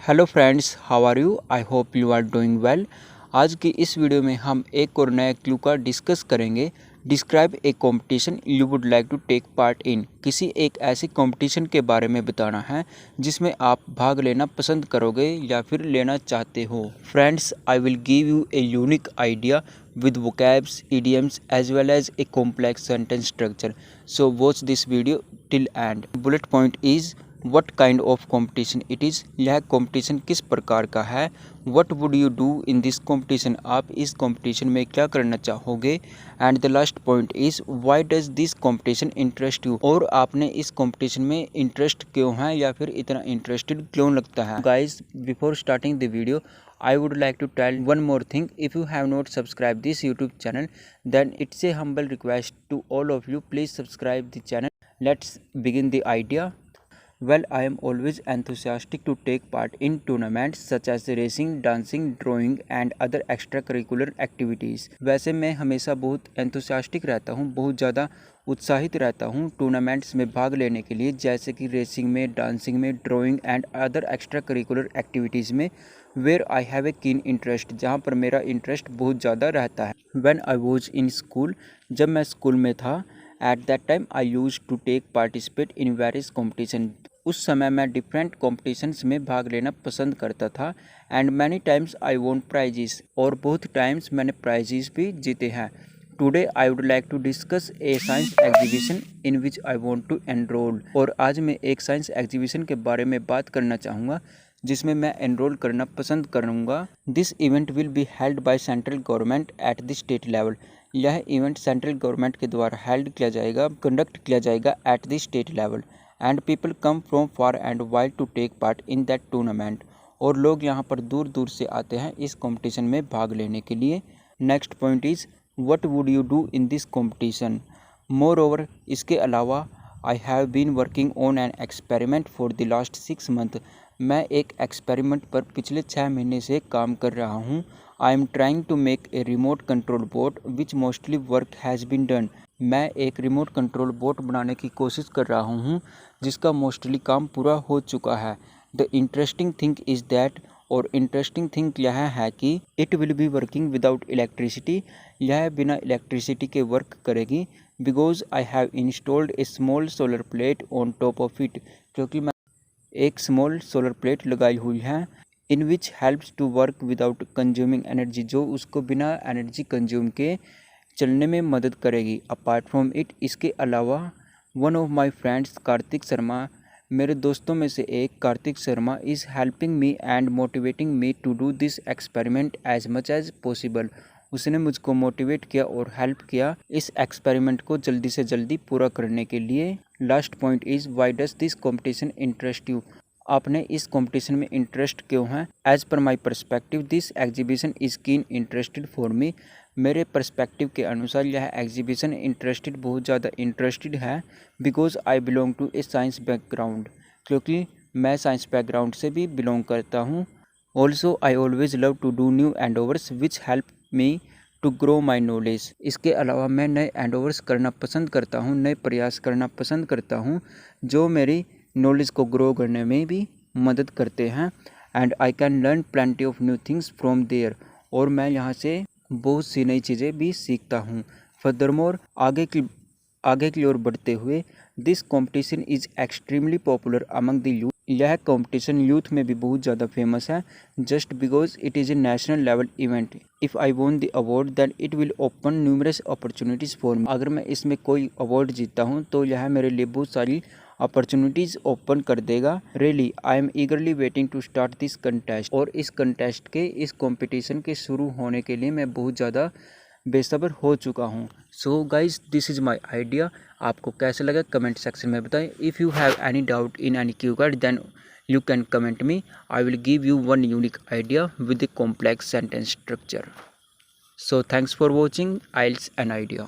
Hello friends, how are you? I hope you are doing well. आज की इस video में हम एक और नया क्लू का डिस्कस करेंगे। Describe a competition you would like to take part in. किसी एक ऐसे कंपटीशन के बारे में बताना है जिसमें आप भाग लेना पसंद करोगे या फिर लेना चाहते हो। Friends, I will give U a unique idea with vocabs, idioms as well as a complex sentence structure. So watch this video till end. Bullet point is what kind of competition it is. यह competition किस प्रकार का है. What would you do in this competition? आप इस competition में क्या करना चाहोगे. And the last point is why does this competition interest you? और आपने इस competition में interest क्यों है या फिर इतना interested क्यों लगता है. Guys, before starting the video, I would like to tell one more thing. If you have not subscribed this YouTube channel, then it's a humble request to all of you. Please subscribe the channel. Let's begin the idea. Well, I am always enthusiastic to take part in tournaments such as racing, dancing, drawing and other extracurricular activities. वैसे मैं हमेशा बहुत enthusiastic रहता हूँ, बहुत ज़्यादा उत्साहित रहता हूँ टूर्नामेंट्स में भाग लेने के लिए, जैसे कि रेसिंग में, डांसिंग में, drawing and other extra curricular activities में, where I have a keen interest, जहाँ पर मेरा इंटरेस्ट बहुत ज़्यादा रहता है. When I was in school, जब मैं स्कूल में था, at that time I use to take participate in various competition. उस समय मैं डिफरेंट कॉम्पिटिशन्स में भाग लेना पसंद करता था. And many times I won prizes, और बहुत टाइम्स मैंने प्राइजेस भी जीते हैं. Today I would like to discuss a science exhibition in which I want to enroll. और आज मैं एक साइंस एग्जीबिशन के बारे में बात करना चाहूँगा जिसमें मैं एनरोल करना पसंद करूँगा. This event will be held by central government at the state level. यह इवेंट सेंट्रल गवर्नमेंट के द्वारा हेल्ड किया जाएगा, कंडक्ट किया जाएगा at the state level. And people come from far and wide to take part in that tournament. और लोग यहाँ पर दूर दूर से आते हैं इस कॉम्पिटिशन में भाग लेने के लिए. Next point is what would you do in this competition. More, इसके अलावा I have been working on an experiment for the last 6 month. मैं एक एक्सपेरिमेंट पर पिछले 6 महीने से काम कर रहा हूँ. I am trying to make a remote control boat which mostly work has been done. मैं एक रिमोट कंट्रोल बोट बनाने की कोशिश कर रहा हूँ जिसका मोस्टली काम पूरा हो चुका है. The interesting thing is that, और इंटरेस्टिंग थिंग यह है कि it will be working without electricity. यह बिना इलेक्ट्रिसिटी के वर्क करेगी. Because I have installed a small solar plate on top of it. क्योंकि मैं एक स्मॉल सोलर प्लेट लगाई हुई है. In which helps to work without consuming energy, जो उसको बिना एनर्जी कंज्यूम के चलने में मदद करेगी. अपार्ट फ्रॉम इट, इसके अलावा one of my friends Kartik Sharma, मेरे दोस्तों में से एक Kartik Sharma, is helping me and motivating me to do this experiment as much as possible. उसने मुझको मोटिवेट किया और हेल्प किया इस एक्सपेरिमेंट को जल्दी से जल्दी पूरा करने के लिए. Last point is why does this competition interest you. आपने इस कॉम्पिटिशन में इंटरेस्ट क्यों है. As per my perspective this exhibition is keen interested for me. मेरे पर्सपेक्टिव के अनुसार यह एग्जीबिशन इंटरेस्टेड, बहुत ज़्यादा इंटरेस्टेड है. Because I belong to a science background, क्योंकि मैं साइंस बैकग्राउंड से भी बिलोंग करता हूँ. Also I always love to do new endeavours which help me to grow my knowledge. इसके अलावा मैं नए एंडोवर्स करना पसंद करता हूँ, नए प्रयास करना पसंद करता हूँ जो मेरी नॉलेज को ग्रो करने में भी मदद करते हैं. And I can learn plenty of new things from there, और मैं यहाँ से बहुत सी नई चीज़ें भी सीखता हूँ. फर्दरमोर, आगे की ओर बढ़ते हुए, this competition is extremely popular among the youth. यह कॉम्पिटिशन यूथ में भी बहुत ज़्यादा फेमस है. Just because it is a national level event. If I won the award then it will open numerous opportunities for me. अगर मैं इसमें कोई अवार्ड जीतता हूँ तो यह मेरे लिए बहुत सारी अपॉर्चुनिटीज़ ओपन कर देगा. Really I am eagerly waiting to start this contest. और इस कंटेस्ट के, इस कंपटीशन के शुरू होने के लिए मैं बहुत ज़्यादा बेसब्र हो चुका हूँ. So guys, this is my idea. आपको कैसे लगा कमेंट सेक्शन में बताएं. If you have any doubt in any keyword then you can comment me. I will give you one unique idea with a complex sentence structure. So thanks for watching IELTS an idea.